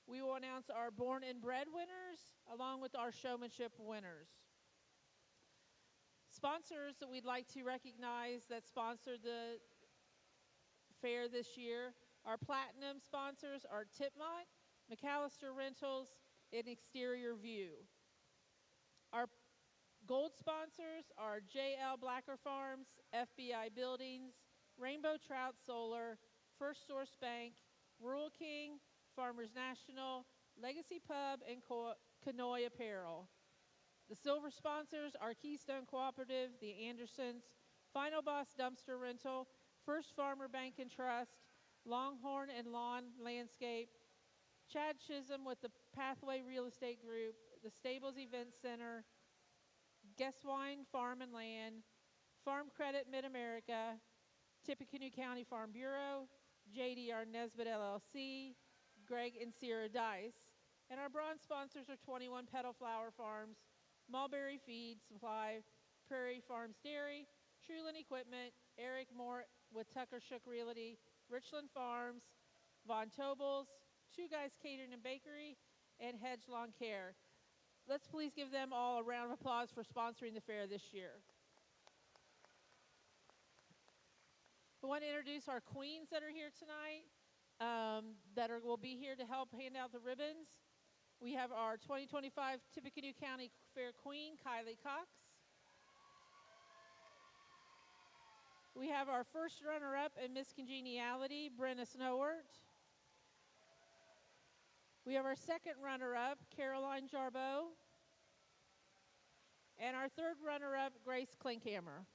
We will announce our born and bred winners along with our showmanship winners. Sponsors that we'd like to recognize that sponsored the fair this year. Our platinum sponsors are Tipmont, McAllister Rentals, and Exterior View. Our gold sponsors are JL Blacker Farms, FBI Buildings, Rainbow Trout Solar, First Source Bank, Rural King, Farmers National, Legacy Pub, and Canoe Apparel. The silver sponsors are Keystone Cooperative, the Andersons, Final Boss Dumpster Rental, First Farmer Bank and Trust, Longhorn and Lawn Landscape, Chad Chisholm with the Pathway Real Estate Group, the Stables Event Center, Guest Wine Farm and Land, Farm Credit Mid-America, Tippecanoe County Farm Bureau, JDR Nesbitt LLC, Greg and Sierra Dice. And our bronze sponsors are 21 Petal Flower Farms, Mulberry Feed Supply, Prairie Farms Dairy, Truland Equipment, Eric Moore with Tucker Shook Realty, Richland Farms, Von Tobels, Two Guys Catering and Bakery, and Hedge Lawn Care. Let's please give them all a round of applause for sponsoring the fair this year. We want to introduce our queens that are here tonight, will be here to help hand out the ribbons. We have our 2025 Tippecanoe County Fair Queen, Kylie Cox. We have our first runner-up in Miss Congeniality, Brenna Snowart. We have our second runner-up, Caroline Jarbeau. And our third runner-up, Grace Klinkhammer.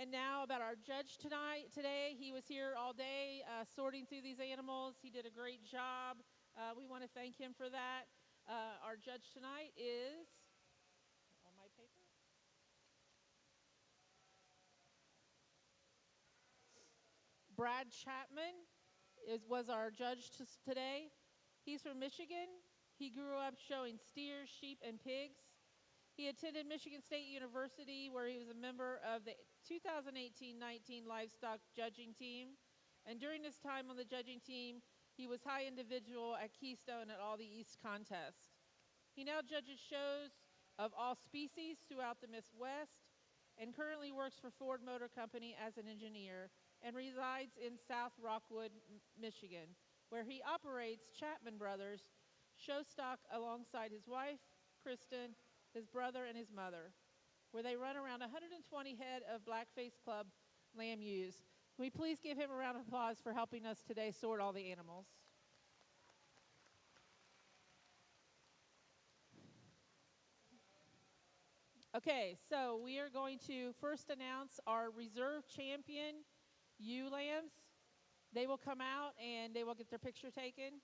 And now about our judge today. He was here all day sorting through these animals. He did a great job. We want to thank him for that. Our judge tonight is, on my paper, Brad Chapman was our judge today. He's from Michigan. He grew up showing steers, sheep, and pigs. He attended Michigan State University, where he was a member of the 2018-19 livestock judging team. And during his time on the judging team, he was high individual at Keystone at all the East contests. He now judges shows of all species throughout the Midwest and currently works for Ford Motor Company as an engineer and resides in South Rockwood, Michigan, where he operates Chapman Brothers show stock alongside his wife, Kristen, his brother, and his mother, where they run around 120 head of Blackface Club lamb ewes. Can we please give him a round of applause for helping us today sort all the animals? Okay, so we are going to first announce our reserve champion ewe lambs. They will come out and they will get their picture taken.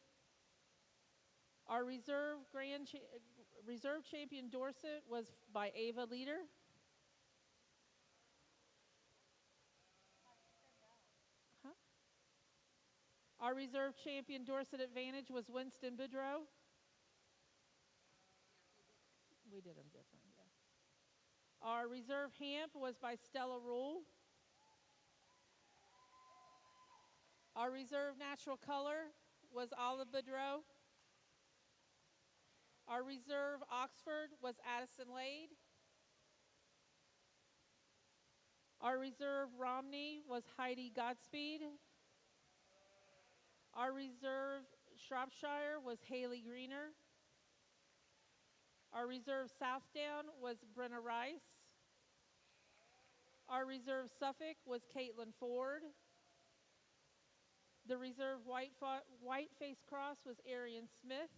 Our reserve champion Dorset was by Ava Leader. Huh? Our reserve champion Dorset Advantage was Winston Boudreau. We did them different, yeah. Our reserve Hamp was by Stella Rule. Our reserve Natural Color was Olive Boudreau. Our reserve Oxford was Addison Lade. Our reserve Romney was Heidi Godspeed. Our reserve Shropshire was Haley Greener. Our reserve Southdown was Brenna Rice. Our reserve Suffolk was Caitlin Ford. The reserve Whiteface Cross was Arian Smith.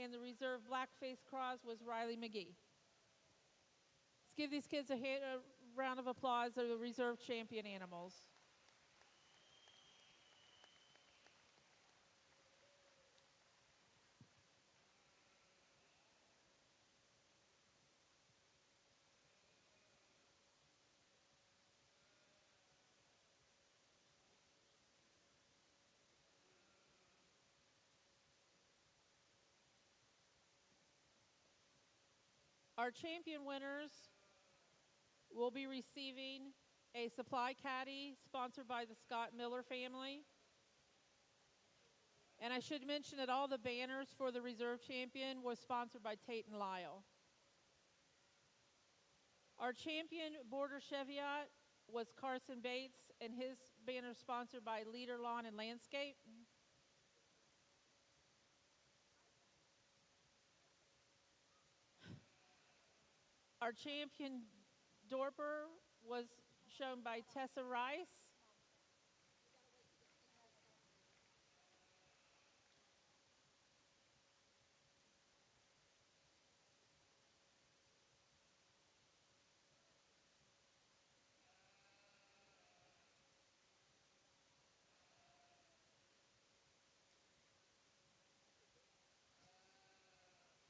And the reserve Blackface Cross was Riley McGee. Let's give these kids a round of applause. They're the reserve champion animals. Our champion winners will be receiving a supply caddy sponsored by the Scott Miller family. And I should mention that all the banners for the reserve champion was sponsored by Tate and Lyle. Our champion border Cheviot was Carson Bates, and his banner sponsored by Leader Lawn and Landscape. Our champion Dorper was shown by Tessa Rice.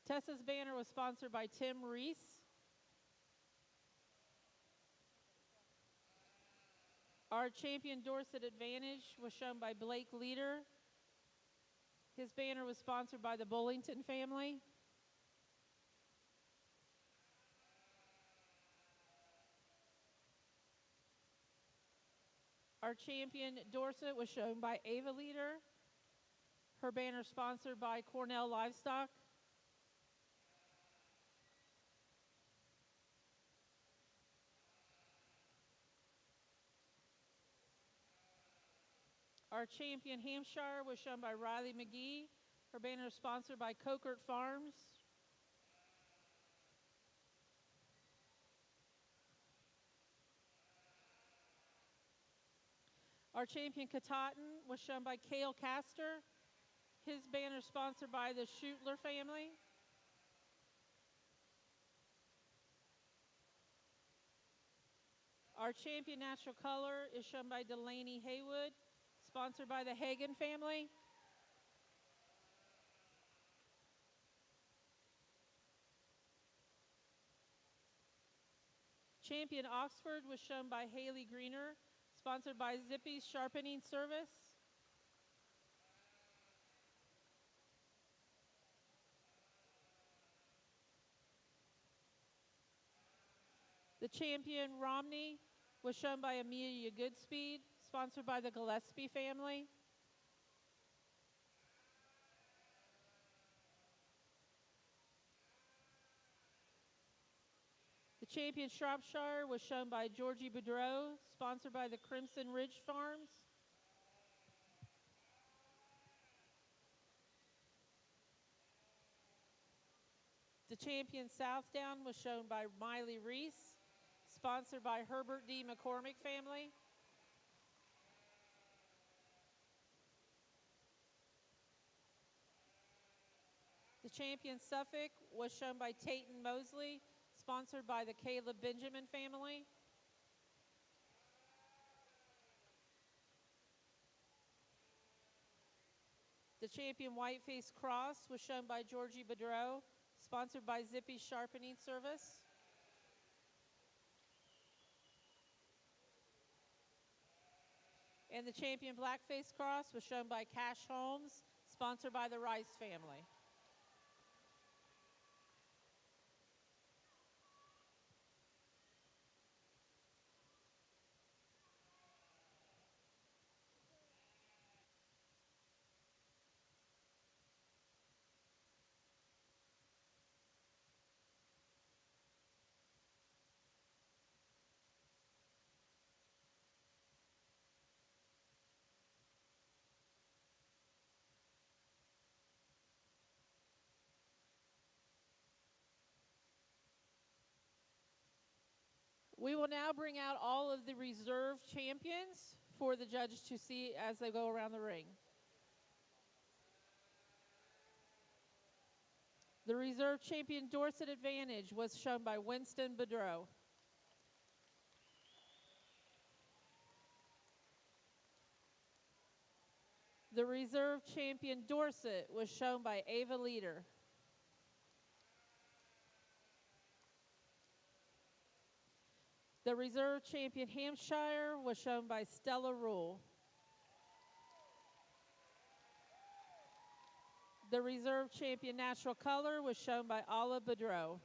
Tessa's banner was sponsored by Tim Reese. Our champion Dorset Advantage was shown by Blake Leader. His banner was sponsored by the Bullington family. Our champion Dorset was shown by Ava Leader. Her banner sponsored by Cornell Livestock. Our champion Hampshire was shown by Riley McGee. Her banner is sponsored by Cokert Farms. Our champion Katahdin was shown by Cale Castor. His banner is sponsored by the Schutler family. Our champion Natural Color is shown by Delaney Haywood, sponsored by the Hagen family. Champion Oxford was shown by Haley Greener, sponsored by Zippy's Sharpening Service. The champion Romney was shown by Amelia Goodspeed, sponsored by the Gillespie family. The champion Shropshire was shown by Georgie Boudreau, sponsored by the Crimson Ridge Farms. The champion Southdown was shown by Miley Reese, sponsored by Herbert D. McCormick family. The champion Suffolk was shown by Tayton Mosley, sponsored by the Caleb Benjamin family. The champion Whiteface Cross was shown by Georgie Boudreau, sponsored by Zippy Sharpening Service. And the champion Blackface Cross was shown by Cash Holmes, sponsored by the Rice family. We will now bring out all of the reserve champions for the judges to see as they go around the ring. The reserve champion Dorset Advantage was shown by Winston Boudreau. The reserve champion Dorset was shown by Ava Leader. The reserve champion Hampshire was shown by Stella Rule. The reserve champion Natural Color was shown by Ala Boudreau.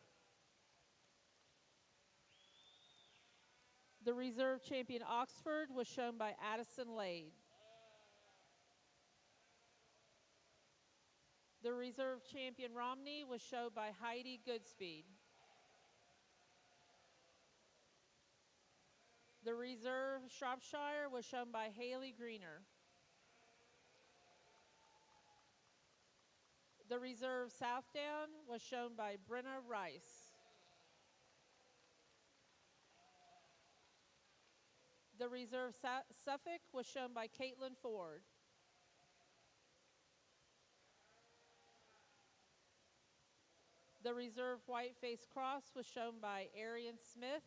The reserve champion Oxford was shown by Addison Lade. The reserve champion Romney was shown by Heidi Goodspeed. The reserve Shropshire was shown by Haley Greener. The reserve Southdown was shown by Brenna Rice. The reserve Suffolk was shown by Caitlin Ford. The reserve Whiteface Cross was shown by Arian Smith.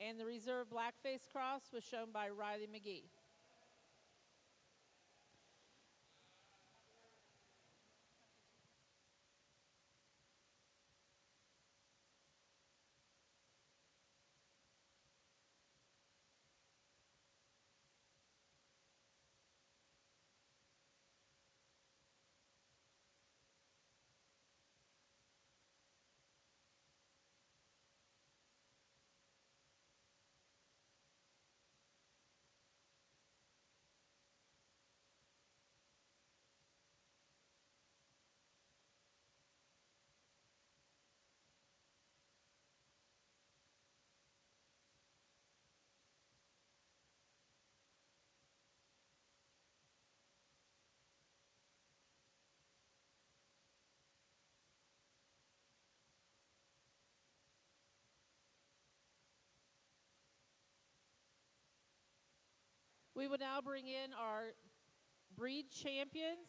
And the reserve Blackface Cross was shown by Riley McGee. We will now bring in our breed champions.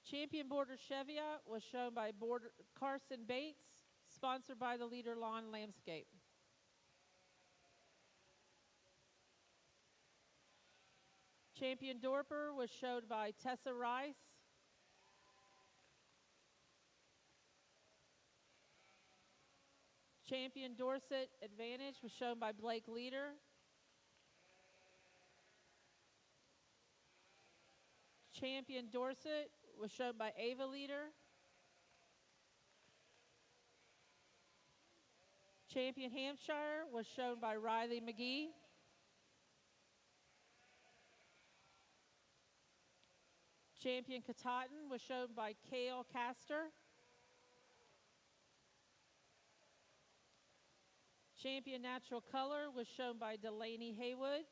Champion Border Cheviot was shown by Carson Bates, sponsored by the Leader Lawn Landscape. Champion Dorper was showed by Tessa Rice. Champion Dorset Advantage was shown by Blake Leader. Champion Dorset was shown by Ava Leader. Champion Hampshire was shown by Riley McGee. Champion Katahdin was shown by Kale Castor. Champion Natural Color was shown by Delaney Haywood.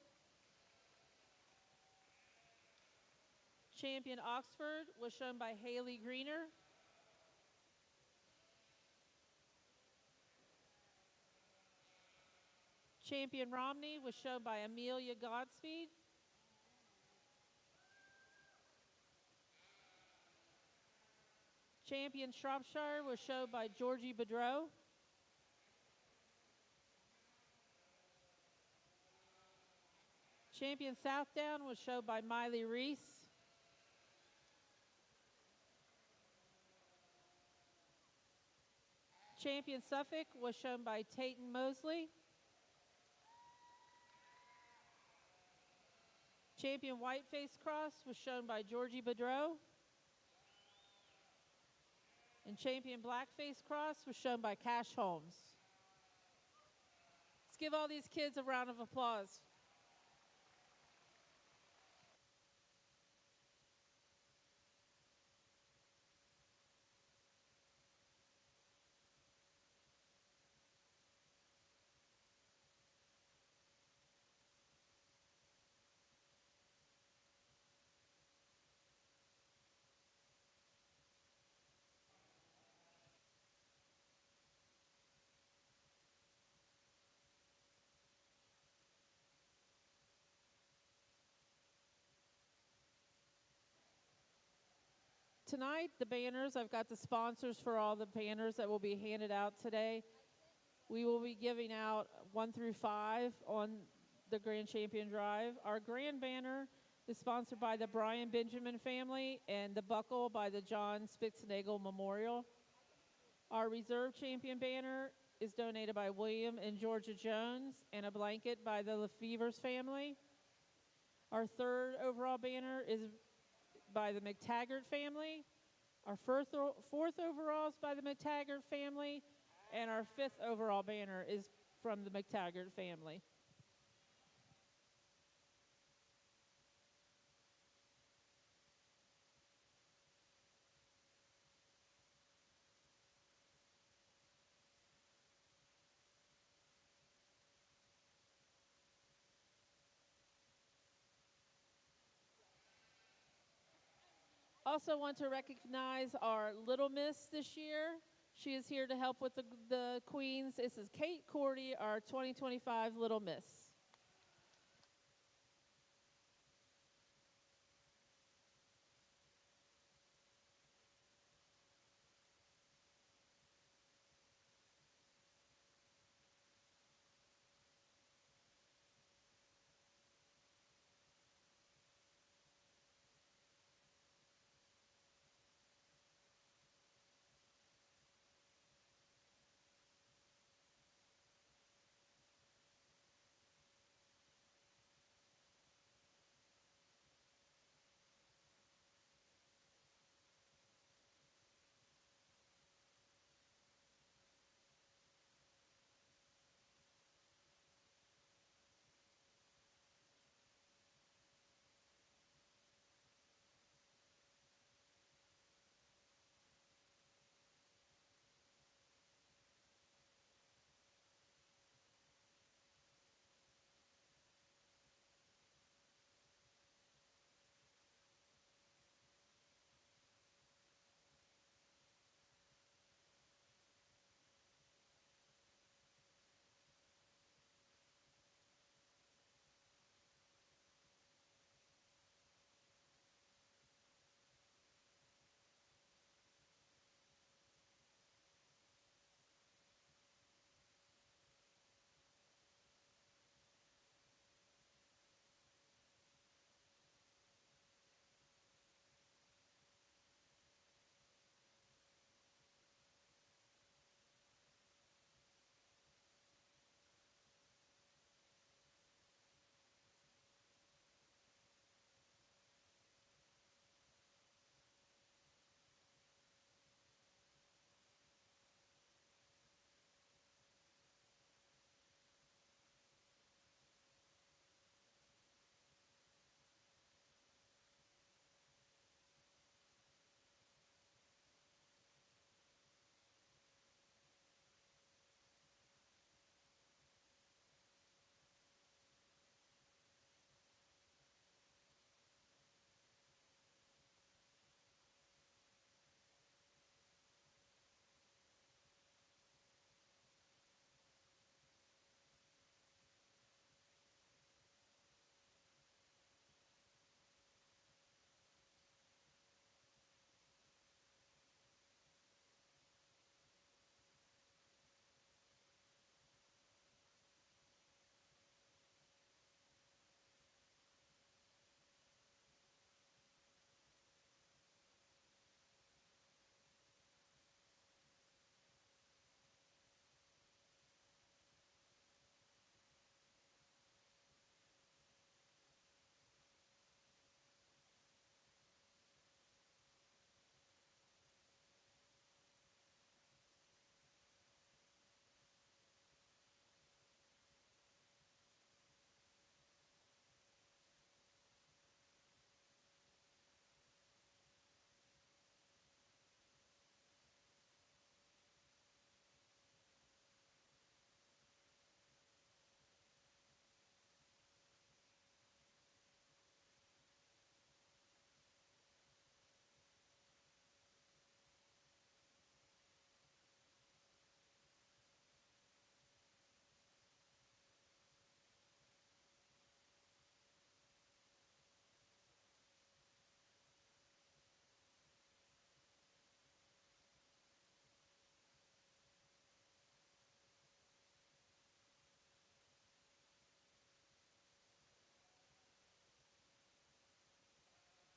Champion Oxford was shown by Haley Greener. Champion Romney was shown by Amelia Godspeed. Champion Shropshire was shown by Georgie Bedreau. Champion Southdown was shown by Miley Reese. Champion Suffolk was shown by Tayton Mosley. Champion Whiteface Cross was shown by Georgie Bedreau. And Champion Blackface Cross was shown by Cash Holmes. Let's give all these kids a round of applause. Tonight, the banners, I've got the sponsors for all the banners that will be handed out today. We will be giving out 1 through 5 on the Grand Champion Drive. Our grand banner is sponsored by the Brian Benjamin family and the buckle by the John Spitznagel Memorial. Our reserve champion banner is donated by William and Georgia Jones and a blanket by the Lefevers family. Our third overall banner is by the McTaggart family. Our fourth overall is by the McTaggart family. And our 5th overall banner is from the McTaggart family. Also want to recognize our Little Miss this year. She is here to help with the Queens. This is Kate Cordy, our 2025 Little Miss.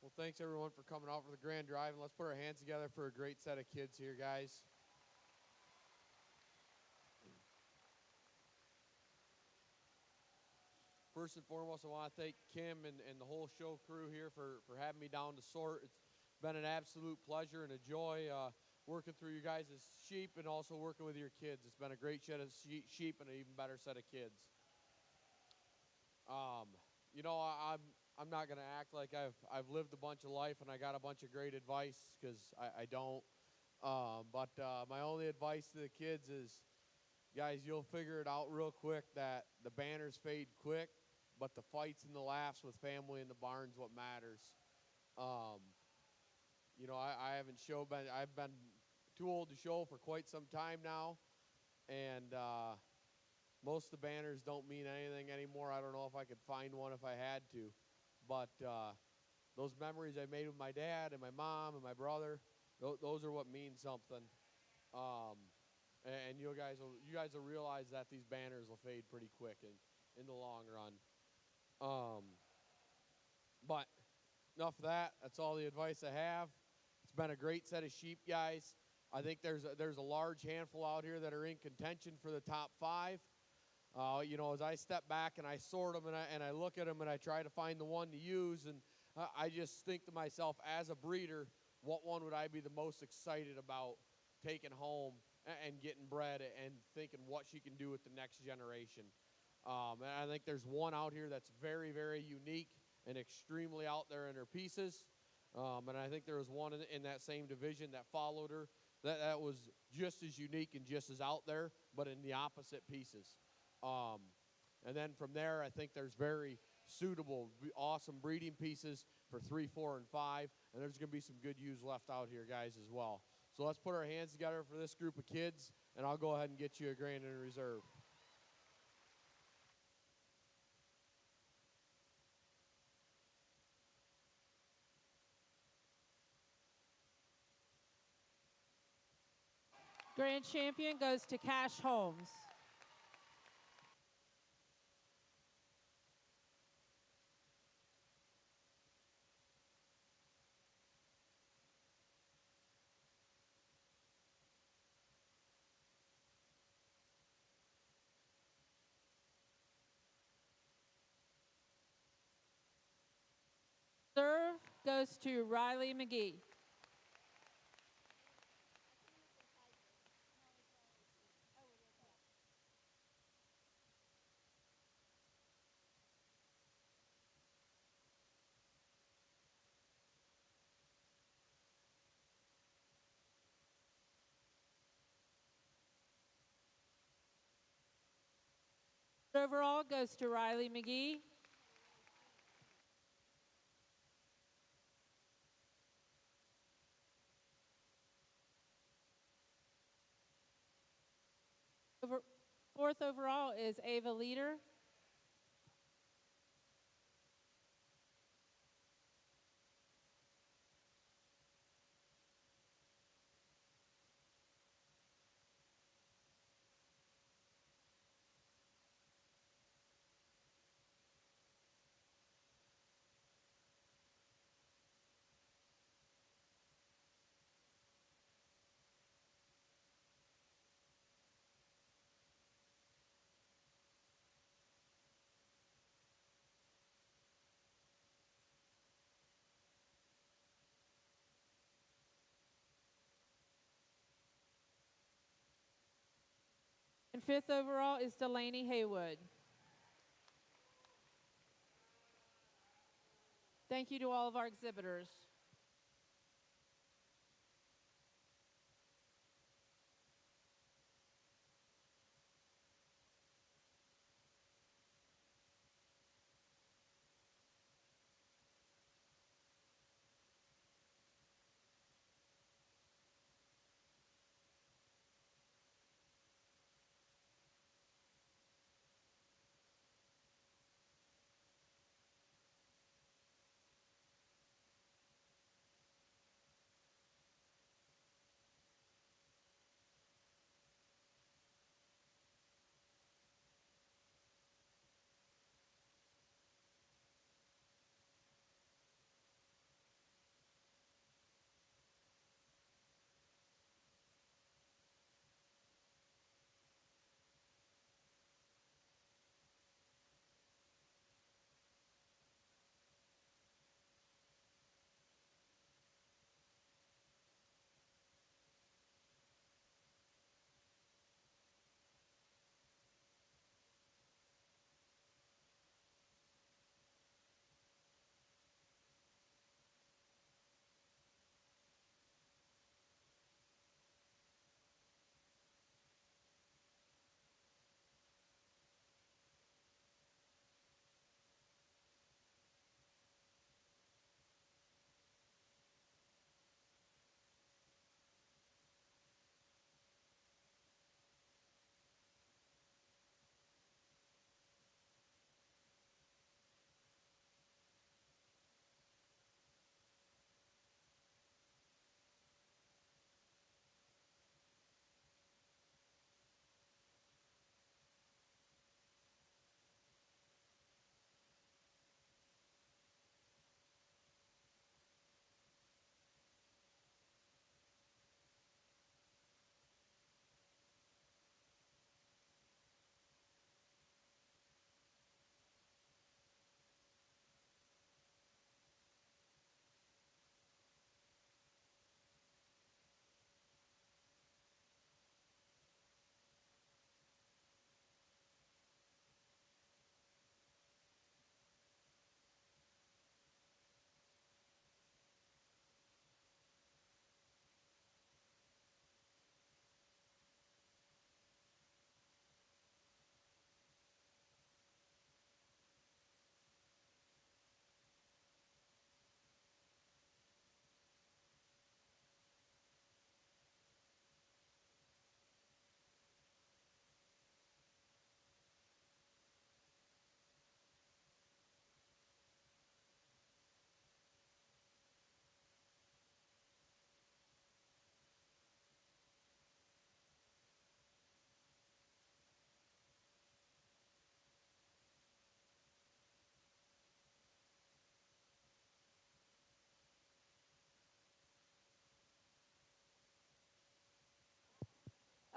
Well, thanks everyone for coming out for the grand drive, and let's put our hands together for a great set of kids here, guys. First and foremost, I want to thank Kim and the whole show crew here for having me down to Sort. It's been an absolute pleasure and a joy working through you guys' sheep and also working with your kids. It's been a great shed of sheep and an even better set of kids. Um, you know, I'm not gonna act like I've lived a bunch of life and I got a bunch of great advice because I don't. But my only advice to the kids is, guys, you'll figure it out real quick that the banners fade quick, but the fights and the laughs with family in the barn's what matters. Um, you know, I haven't I've been too old to show for quite some time now, and most of the banners don't mean anything anymore. I don't know if I could find one if I had to, but those memories I made with my dad and my mom and my brother, those are what mean something. Um, and you guys will realize that these banners will fade pretty quick in the long run. Um, but enough of that. That's all the advice I have. It's been a great set of sheep, guys. I think there's a large handful out here that are in contention for the top 5. You know, as I step back and I sort them and I look at them and I try to find the one to use, and I just think to myself, as a breeder, what one would I be the most excited about taking home and getting bred and thinking what she can do with the next generation. And I think there's one out here that's very, very unique and extremely out there in her pieces. And I think there was one in that same division that followed her that was just as unique and just as out there, but in the opposite pieces. Um, and then from there, I think there's very suitable, awesome breeding pieces for 3, 4, and 5. And there's going to be some good ewes left out here, guys, as well. So let's put our hands together for this group of kids, and I'll go ahead and get you a grand in reserve. Grand champion goes to Cash Holmes. Serve goes to Riley McGee. Overall goes to Riley McGee. Fourth overall is Ava Leader. And fifth overall is Delaney Haywood. Thank you to all of our exhibitors.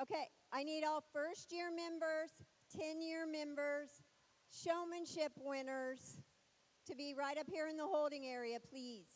Okay, I need all first-year members, 10-year members, showmanship winners to be right up here in the holding area, please.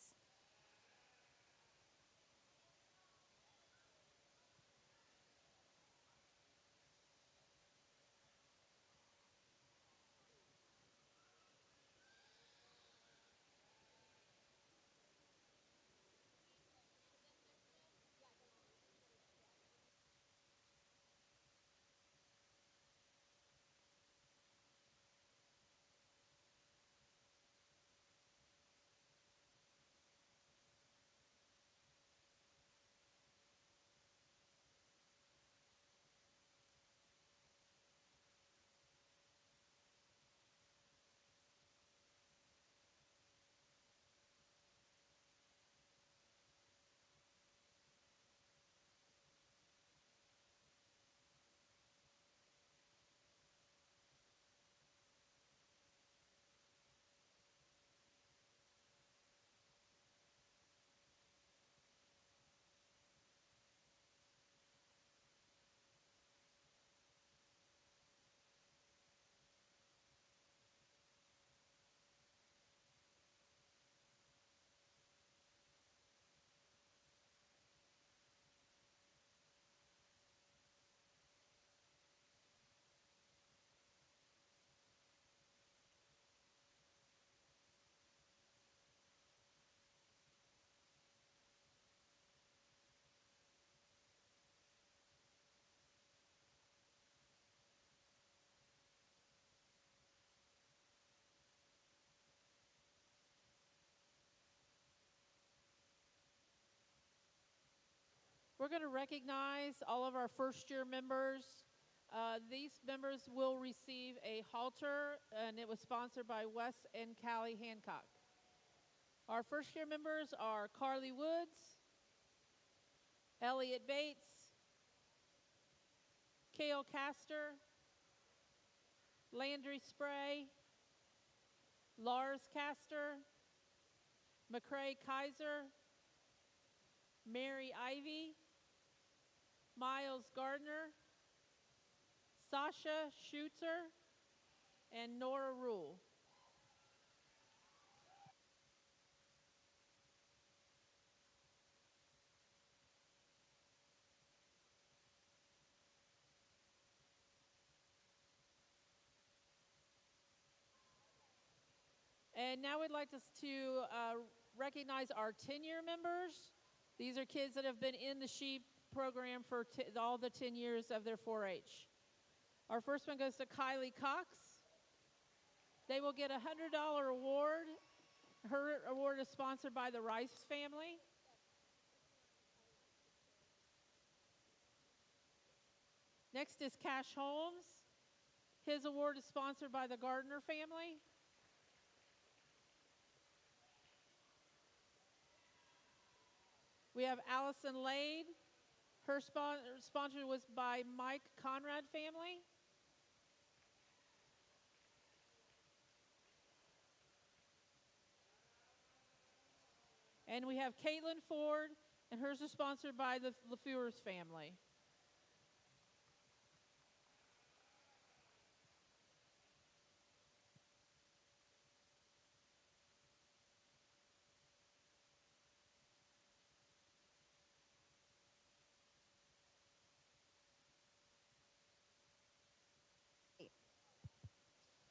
We're going to recognize all of our first year members. These members will receive a halter, and it was sponsored by Wes and Callie Hancock. Our first year members are Carly Woods, Elliot Bates, Kale Castor, Landry Spray, Lars Castor, McCrae Kaiser, Mary Ivy, Miles Gardner, Sasha Schutzer, and Nora Rule. And now we'd like us to recognize our 10-year members. These are kids that have been in the sheep program for all the 10 years of their 4-H. Our first one goes to Kylie Cox. They will get a $100 award. Her award is sponsored by the Rice family. Next is Cash Holmes. His award is sponsored by the Gardner family. We have Allison Lade. Her sponsor was by Mike Conrad family. And we have Caitlin Ford, and hers is sponsored by the LaFeur's family.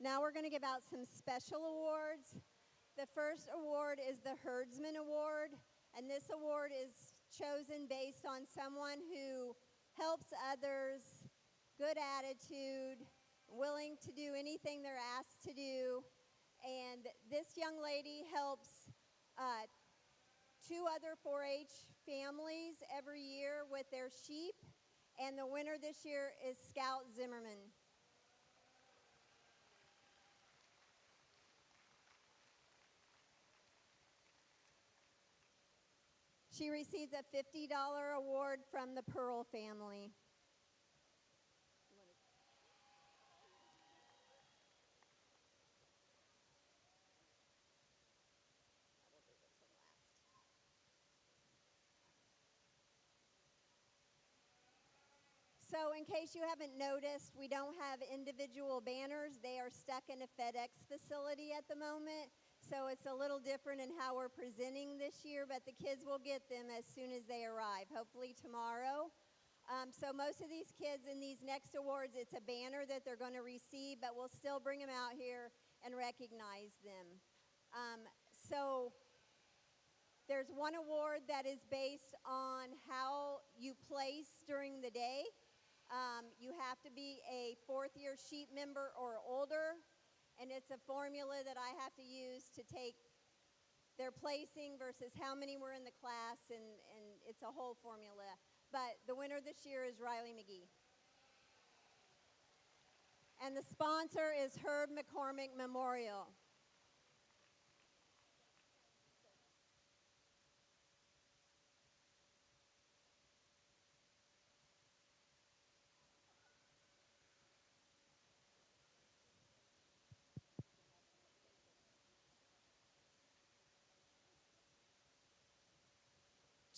Now we're going to give out some special awards. The first award is the Herdsman Award, and this award is chosen based on someone who helps others, good attitude, willing to do anything they're asked to do. And this young lady helps 2 other 4-H families every year with their sheep, and the winner this year is Scout Zimmerman. She receives a $50 award from the Pearl family. So, in case you haven't noticed, we don't have individual banners. They are stuck in a FedEx facility at the moment. So, it's a little different in how we're presenting this year, but the kids will get them as soon as they arrive, hopefully tomorrow. So, most of these kids in these next awards, it's a banner that they're going to receive, but we'll still bring them out here and recognize them. So, there's one award that is based on how you place during the day. You have to be a fourth-year sheep member or older, and it's a formula that I have to use to take their placing versus how many were in the class, and it's a whole formula. But the winner this year is Riley McGee. And the sponsor is Herb McCormick Memorial.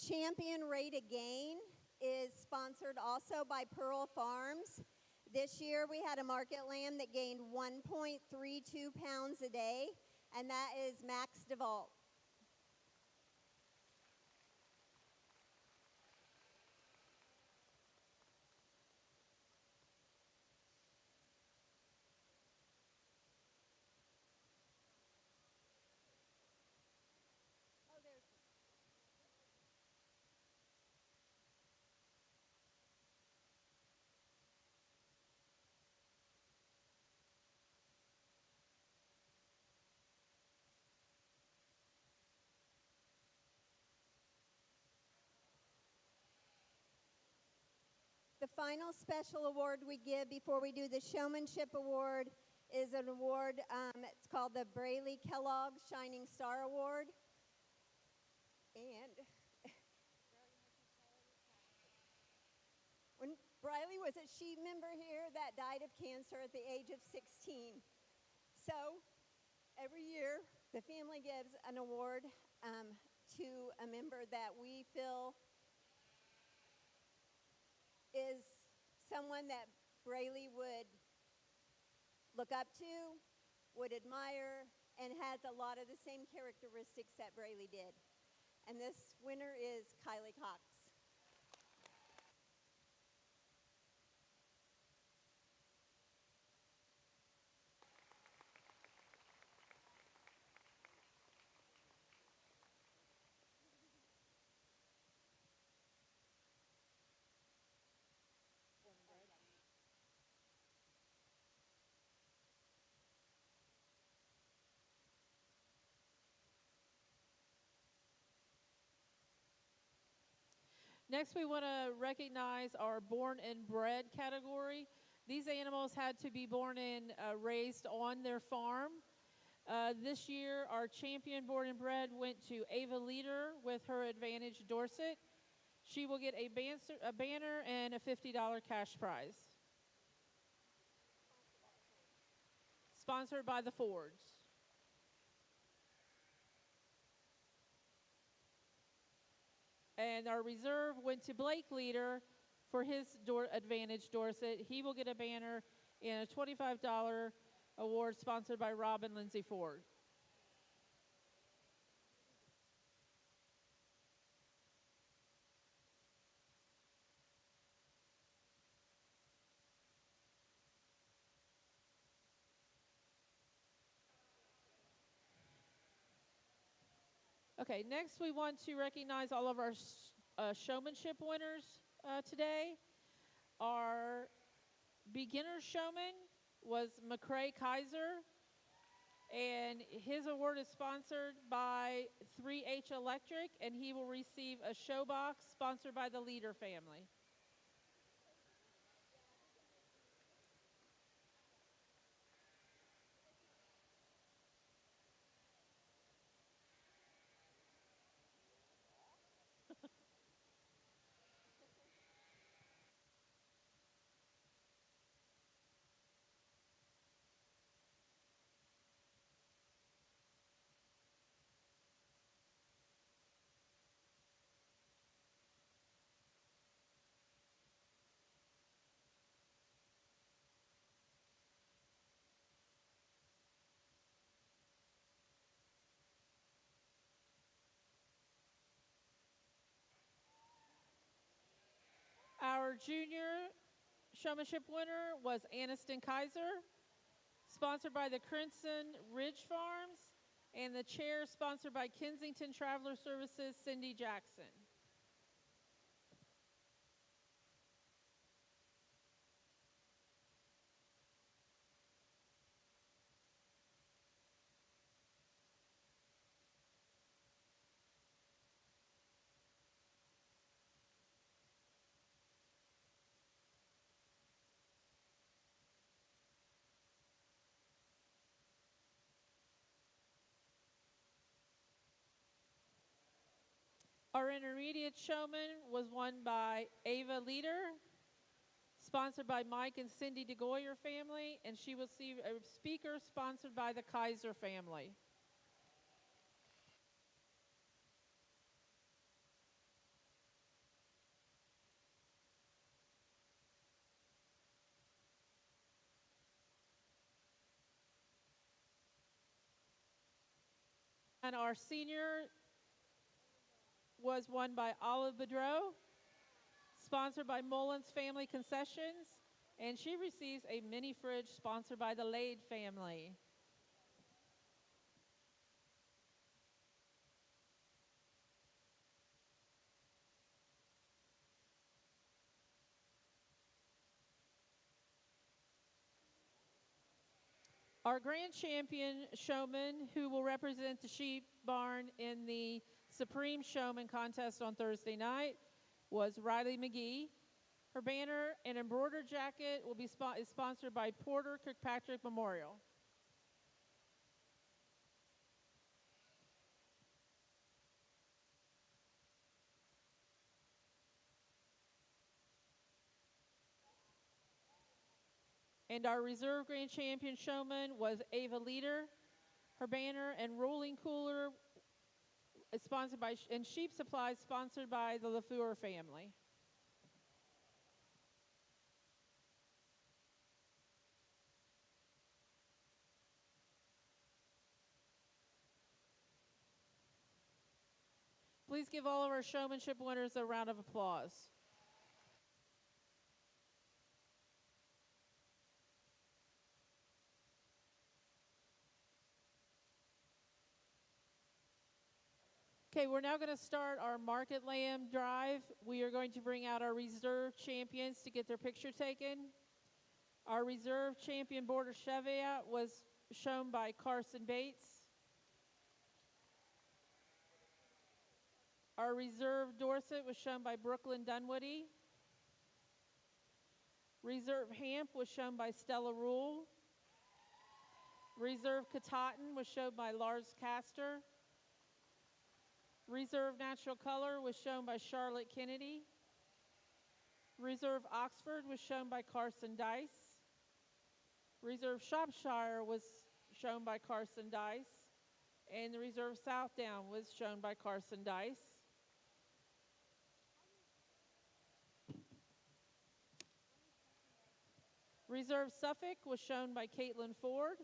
Champion Rate of Gain is sponsored also by Pearl Farms. This year we had a market lamb that gained 1.32 pounds a day, and that is Max DeVault. The final special award we give before we do the Showmanship Award is an award, it's called the Braley Kellogg Shining Star Award. And when Briley was a sheep member here that died of cancer at the age of 16. So every year the family gives an award to a member that we feel is someone that Braley would look up to, would admire, and has a lot of the same characteristics that Braley did. And this winner is Kylie Cox. Next, we want to recognize our born and bred category. These animals had to be born and raised on their farm. This year, our champion born and bred went to Ava Leader with her Advantage Dorset. She will get a banner and a $50 cash prize. Sponsored by the Fords. And our reserve went to Blake Leader for his Advantage Dorset. He will get a banner and a $25 award sponsored by Rob and Lindsay Ford. Okay, next we want to recognize all of our showmanship winners today. Our beginner showman was McCrae Kaiser, and his award is sponsored by 3H Electric, and he will receive a show box sponsored by the Leader family. Our junior showmanship winner was Aniston Kaiser, sponsored by the Crimson Ridge Farms, and the chair sponsored by Kensington Traveler Services, Cindy Jackson. Our intermediate showman was won by Ava Leader, sponsored by Mike and Cindy DeGoyer family, and she will see a speaker sponsored by the Kaiser family. And our senior was won by Olive Bedreau, sponsored by Mullins Family Concessions, and she receives a mini fridge sponsored by the Lade family. Our grand champion showman, who will represent the sheep barn in the Supreme Showman contest on Thursday night, was Riley McGee. Her banner and embroidered jacket will be is sponsored by Porter Kirkpatrick Memorial. And our reserve grand champion showman was Ava Leader. Her banner and rolling cooler is sponsored by, and sheep supplies sponsored by the LaFleur family. Please give all of our showmanship winners a round of applause. Okay, we're now going to start our Market Lamb drive. We are going to bring out our reserve champions to get their picture taken. Our reserve champion Border Cheviot was shown by Carson Bates. Our reserve Dorset was shown by Brooklyn Dunwoody. Reserve Hamp was shown by Stella Rule. Reserve Katahdin was shown by Lars Castor. Reserve Natural Color was shown by Charlotte Kennedy. Reserve Oxford was shown by Carson Dice. Reserve Shropshire was shown by Carson Dice. And the Reserve Southdown was shown by Carson Dice. Reserve Suffolk was shown by Caitlin Ford.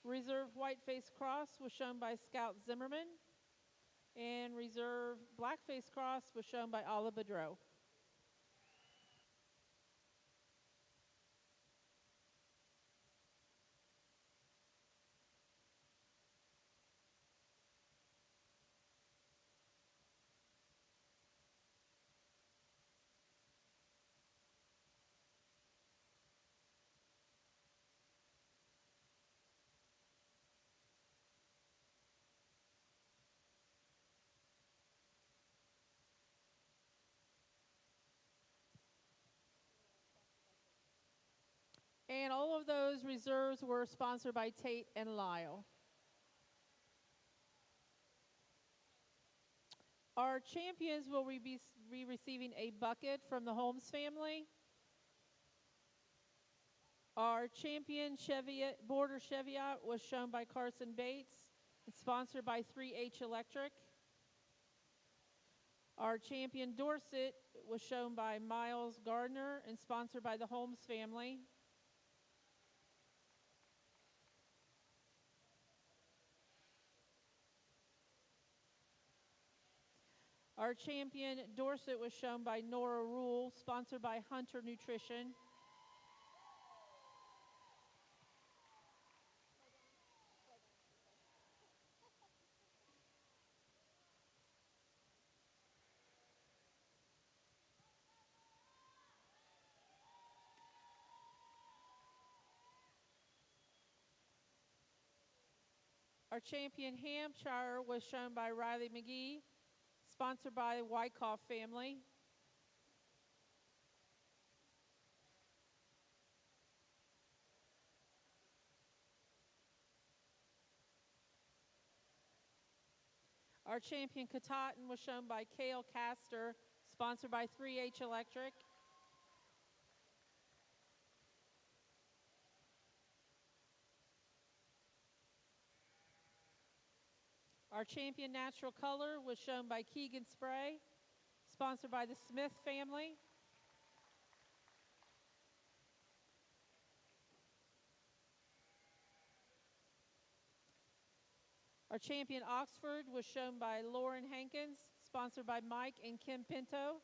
Reserve Whiteface Cross was shown by Scout Zimmerman. And Reserve Blackface Cross was shown by Olive Bedreau. And all of those reserves were sponsored by Tate and Lyle. Our champions will be receiving a bucket from the Holmes family. Our champion Border Cheviot was shown by Carson Bates, sponsored by 3H Electric. Our champion Dorset was shown by Miles Gardner and sponsored by the Holmes family. Our champion Dorset was shown by Nora Rule, sponsored by Hunter Nutrition. Our champion Hampshire was shown by Riley McGee, sponsored by Wyckoff family. Our champion Katahdin was shown by Kale Castor, sponsored by 3H Electric. Our champion Natural Color was shown by Keegan Spray, sponsored by the Smith family. Our champion Oxford was shown by Lauren Hankins, sponsored by Mike and Kim Pinto.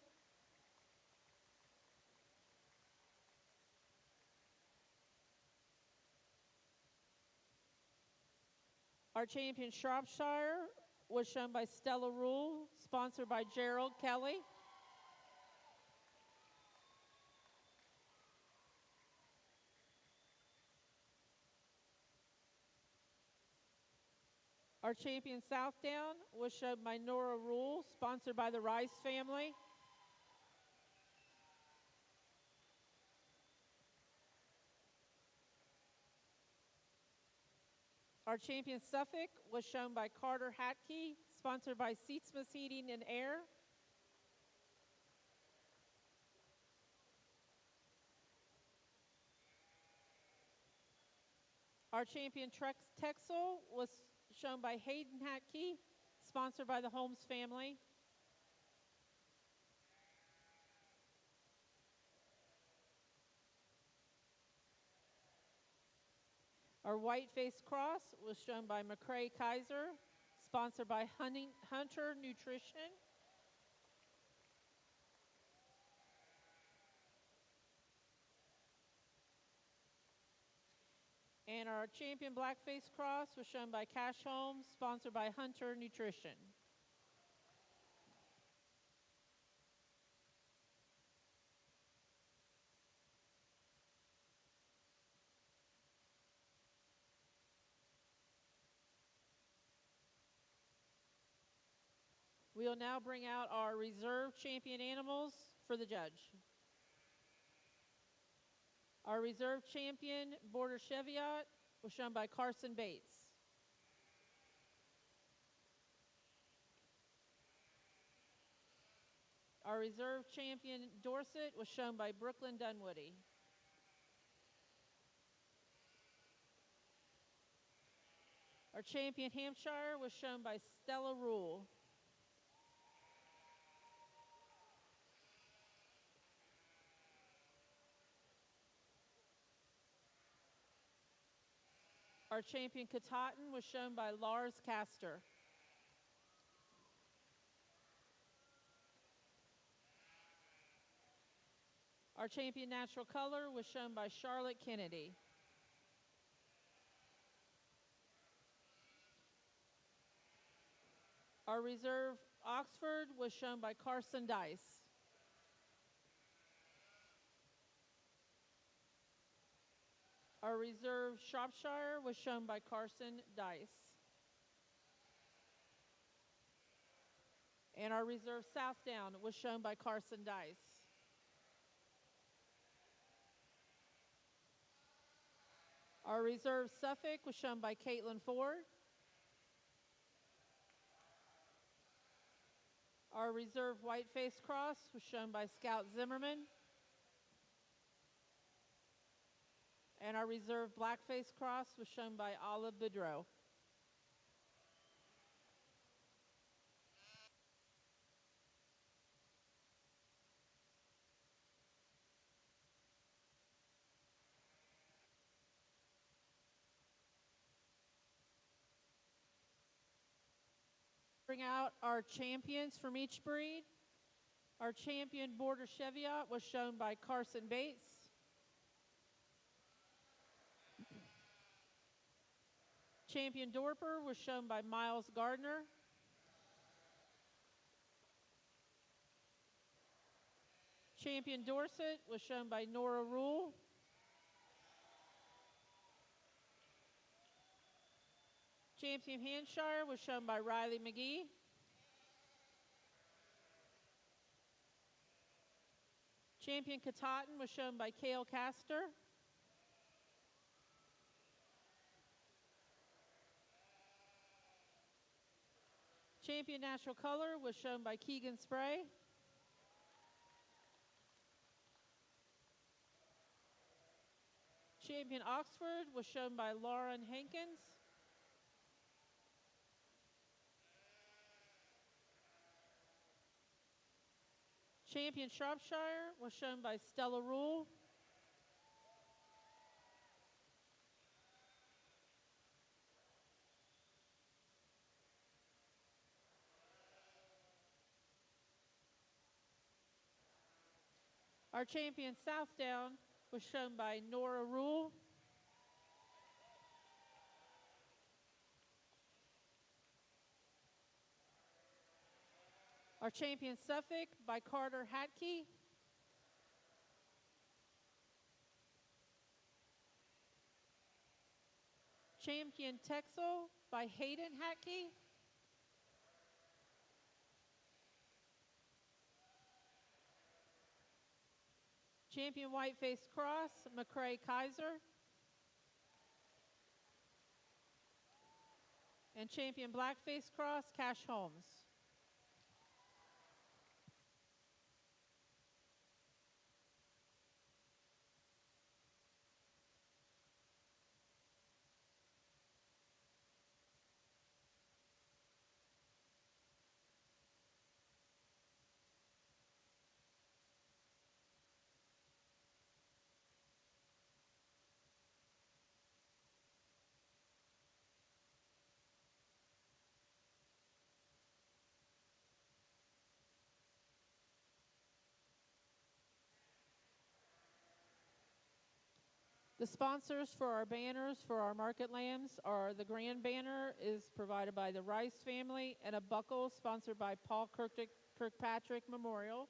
Our champion Shropshire was shown by Stella Rule, sponsored by Gerald Kelly. Our champion Southdown was shown by Nora Rule, sponsored by the Rice family. Our champion Suffolk was shown by Carter Hatkey, sponsored by Seatsmas Heating and Air. Our champion Texel was shown by Hayden Hatkey, sponsored by the Holmes family. Our white face cross was shown by McCrae Kaiser, sponsored by Hunter Nutrition. And our champion blackface cross was shown by Cash Holmes, sponsored by Hunter Nutrition. We will now bring out our reserve champion animals for the judge. Our reserve champion, Border Cheviot, was shown by Carson Bates. Our reserve champion, Dorset, was shown by Brooklyn Dunwoody. Our champion, Hampshire, was shown by Stella Rule. Our champion, Katahdin, was shown by Lars Castor. Our champion, Natural Color, was shown by Charlotte Kennedy. Our reserve, Oxford, was shown by Carson Dice. Our reserve, Shropshire, was shown by Carson Dice. And our reserve, Southdown, was shown by Carson Dice. Our reserve, Suffolk, was shown by Caitlin Ford. Our reserve, Whiteface Cross, was shown by Scout Zimmerman. And our reserve, Blackface Cross, was shown by Olive Boudreau. Bring out our champions from each breed. Our champion Border Cheviot was shown by Carson Bates. Champion Dorper was shown by Miles Gardner. Champion Dorset was shown by Nora Rule. Champion Hampshire was shown by Riley McGee. Champion Katahdin was shown by Cale Castor. Champion Natural Color was shown by Keegan Spray. Champion Oxford was shown by Lauren Hankins. Champion Shropshire was shown by Stella Rule. Our champion Southdown was shown by Nora Rule. Our champion Suffolk by Carter Hatke. Champion Texel by Hayden Hatke. Champion Whiteface Cross, McCrae Kaiser. And champion Blackface Cross, Cash Holmes. The sponsors for our banners for our market lambs are the grand banner is provided by the Rice family, and a buckle sponsored by Paul Kirkpatrick Memorial.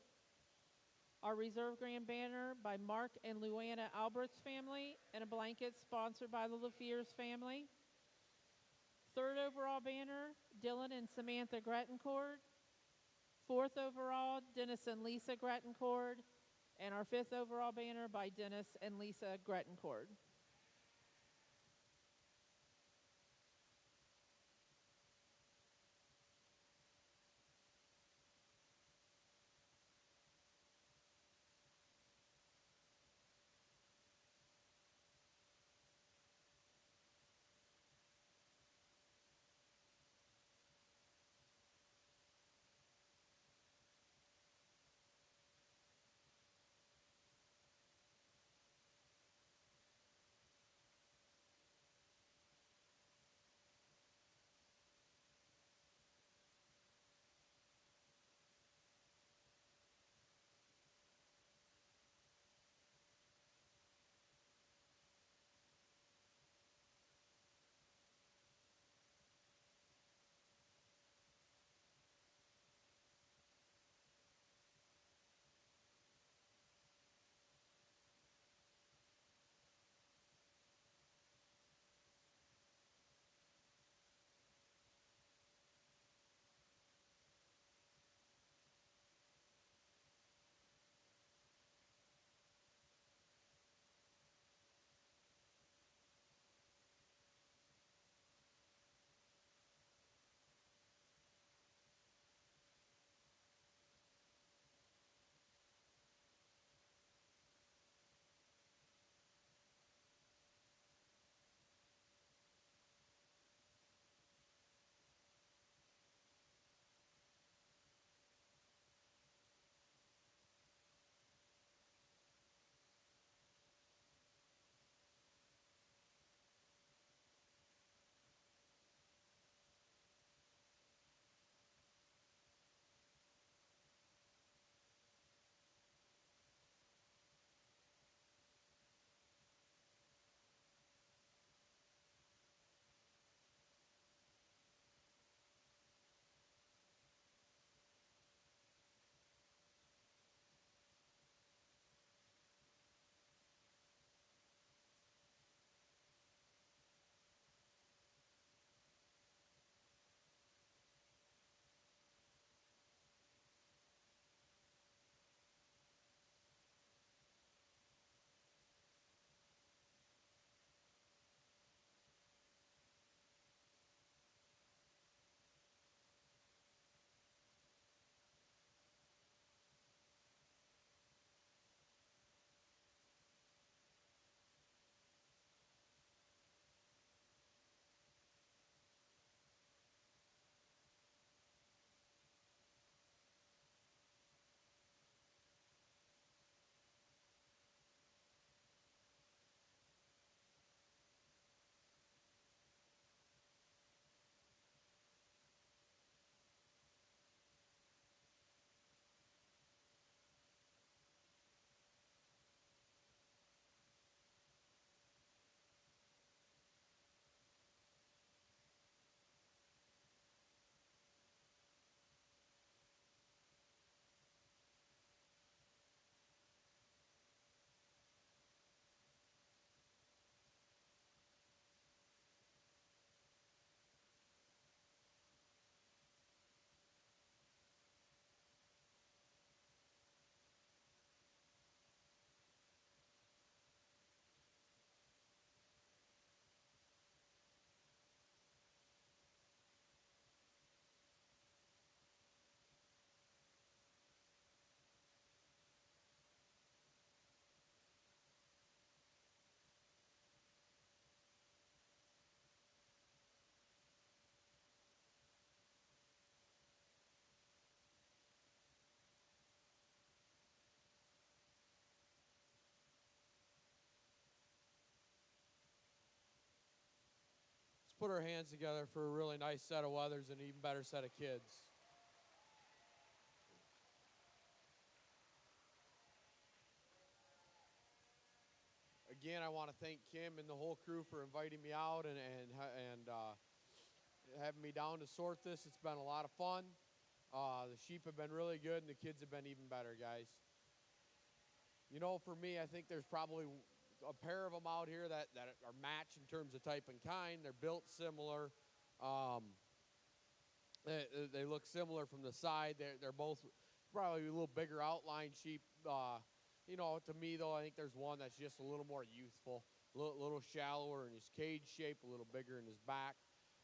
Our reserve grand banner by Mark and Luana Alberts family, and a blanket sponsored by the LaFears family. Third overall banner, Dylan and Samantha Grettencord. Fourth overall, Dennis and Lisa Grettencord. And our fifth overall banner by Dennis and Lisa Grettencord. put our hands together for a really nice set of weathers and an even better set of kids. Again, I want to thank Kim and the whole crew for inviting me out and having me down to sort this. It's been a lot of fun. The sheep have been really good, and the kids have been even better, guys. You know, for me, I think there's probably a pair of them out here that are matched in terms of type and kind. They're built similar. They look similar from the side. They're both probably a little bigger outline sheep. You know, to me, though, I think there's one that's just a little more youthful, a little shallower in his cage shape, a little bigger in his back.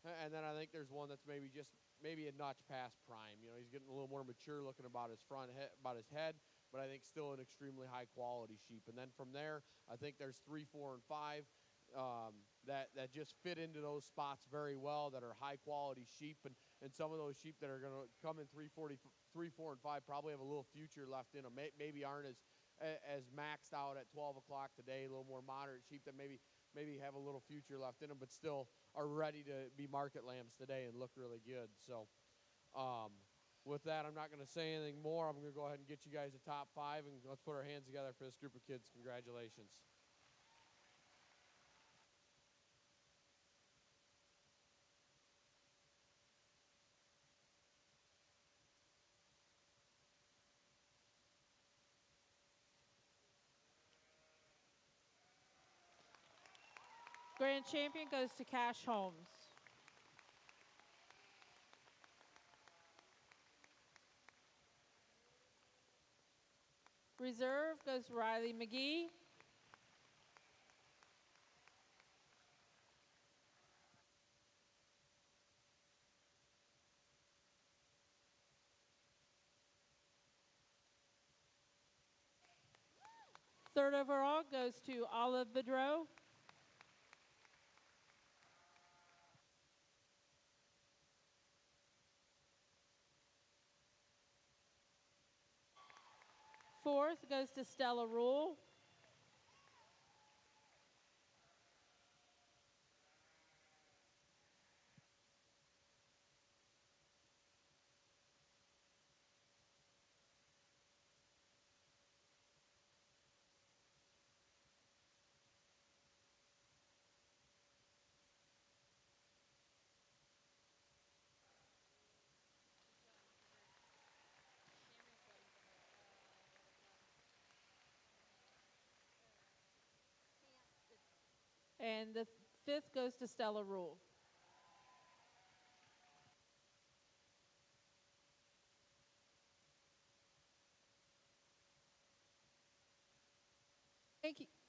And then I think there's one that's maybe a notch past prime. You know, he's getting a little more mature looking about his about his head, but I think still an extremely high quality sheep. And then from there, I think there's 3, 4, and 5 that just fit into those spots very well, that are high quality sheep, and some of those sheep that are going to come in 3, 4, and 5 probably have a little future left in them. Maybe aren't as maxed out at 12 o'clock today. A little more moderate sheep that maybe have a little future left in them, but still are ready to be market lambs today and look really good. So with that, I'm not going to say anything more. I'm going to go ahead and get you guys a top 5, and let's put our hands together for this group of kids. Congratulations. Grand champion goes to Cash Holmes. Reserve goes to Riley McGee. Third overall goes to Olive Bedreau. Fourth goes to Stella Rule. And the fifth goes to Stella Rule.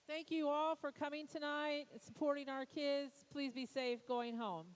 Thank you all for coming tonight and supporting our kids. Please be safe going home.